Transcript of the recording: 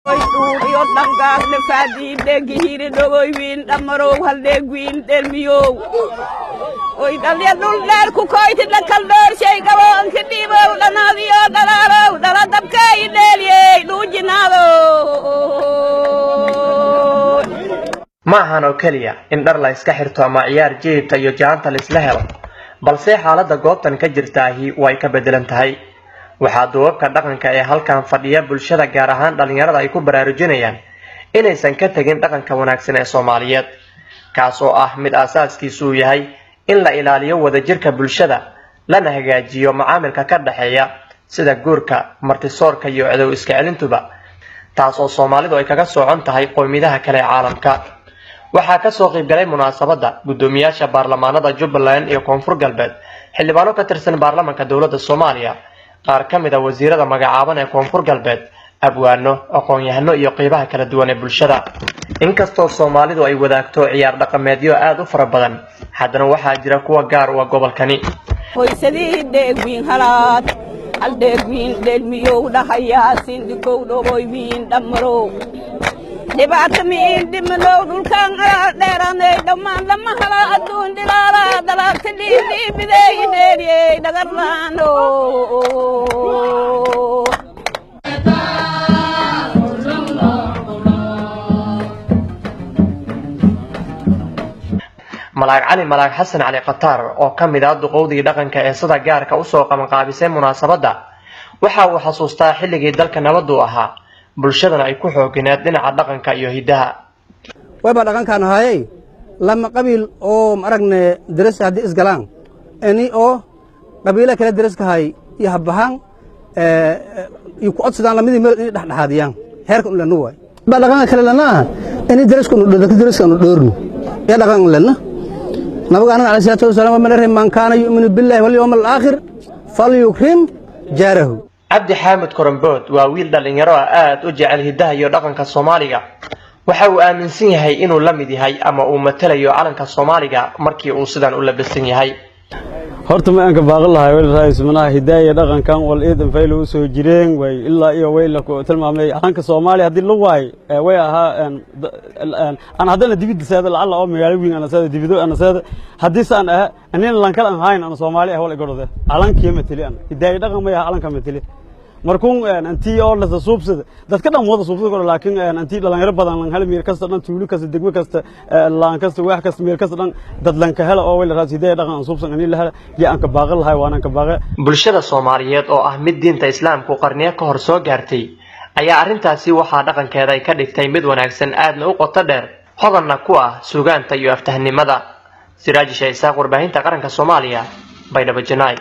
Yo dangak le fadi de gihire dogoy win damaro halde gwin del miyo oy dalya dul dar ku koyti la kaldor sey gawon kedibo danadiyo dararo daradab kay delye dujinado ma ahan oo kaliya in dhar la iska xirto ama ciyaar jeebta iyo jaanta la isla helo balse xaaladda goobtan ka jirtaahi way ka bedelan tahay waxaa duubabka dhaqanka ee halkan fadhiya bulshada gaar ahaan dhalinyarada ay ku baraarujinayaan inaysan ka tagin dhaqanka wanaagsan ee Soomaaliyeed kaas oo ah mid asaaskiisu yahay in la ilaaliyo wadajirka bulshada lana hagaajiyo macaamilka ka dhaxeeya sida guurka martisoorka iyo cadow iska celintuba taas oo Soomaalidu ay kaga socon tahay qoomiyadaha kale ee caalamka waxaa ka soo qayb galay munaasabada gudoomiyaasha baarlamaanada Jubbaland iyo Koonfur Galbeed xildhibaano ka tirsan baarlamaanka dawladda Soomaaliya qaar ka mid ah wasiirada magacaaban ee Koonfur Galbeed abwaano aqoon-yahano iyo qaybaha kala duwan ee bulshada inkastoo Soomaalidu ay wadaagto ciyaar dhaqameedyo aad u fara badan haddana waxaa jira kuwa gaar u ah gobolkani hoysadii deegwin halaad hal deegwin delmiyo dhahaya sindikow dhogoy wiin dhamaro dhibaato miin dhimanow dhulkan dheeranay dhammaan lama hala adduun dhilaala dalaagta dhiibidey dheeriyey dhagarlaano malaag cali malaag xasan cali qatar oo ka mid ah duqowdii dhaqanka ee sida gaarka u soo qabanqaabisay munaasabada waxa uu xasuustaa xilligii dalka nabadu ahaa bulshadana ay ku xoogineed dhinaca dhaqanka iyo hidaha wayba dhaqankan hayay lama qabiil oo maragne daras hadii isgalaan ani oo qabiila kala daras ka hay iyo habahan iyo ku codsadaan lamidii meel in dhaxdhaxadiyaan heerka u lana way ba dhaqanka kale lana ani darasku dadka darasku dhoorno ya dhaqan lana nabigana alayhi salaatu wasalaam man man kana yu'minu billahi wal yawmil aakhir falyukrim jarahu Abdi Xamed Korambood waa wiil dhalinyaro aad u jecel hidaha iyo dhaqanka Soomaaliga waxa uu aaminsan yahay inuu la mid yahay ama uu matalayo calanka Soomaaliga markii uu sidan u labisan yahay horta ma aan ka baaqan lahay wal raayismanaha hidaaya dhaqankan wal eedan faylo u soo jireen way ilaa iyo way la ku tilmaamay calanka Soomaaliya hadii la waay way ahaa aan hadana dibida saada lacala oo magaalo weyn ana saada dibido ana saada hadii saan ah anina lan kala hayn ana Soomaaliya wal igorode calanka matali ana hidaaya dhaqan ma yahay calanka matali markuun antii oo la suubsada dadka dhan wada suubsada laakiin antii dhalinyaro badan lan hal meel kasta dhan tuulo kasta degmo kasta laan kasta wax kasta meel kasta dhan dad lan ka helo oo wala raasiday dhaqan suubsan ani la aan ka baaqan lahay waan ka baaqay bulshada Soomaaliyeed oo ah mid diinta Islaamku qarniyo ka hor soo gaartay ayaa arintaasi waxa dhaqankeeda ay ka dhigtay mid wanaagsan aadna u qoto dheer hodanna ku ah suugaanta iyo aftahnimada Siraaj Sheikh warbaahinta qaranka Soomaaliya Baydhabo Janaay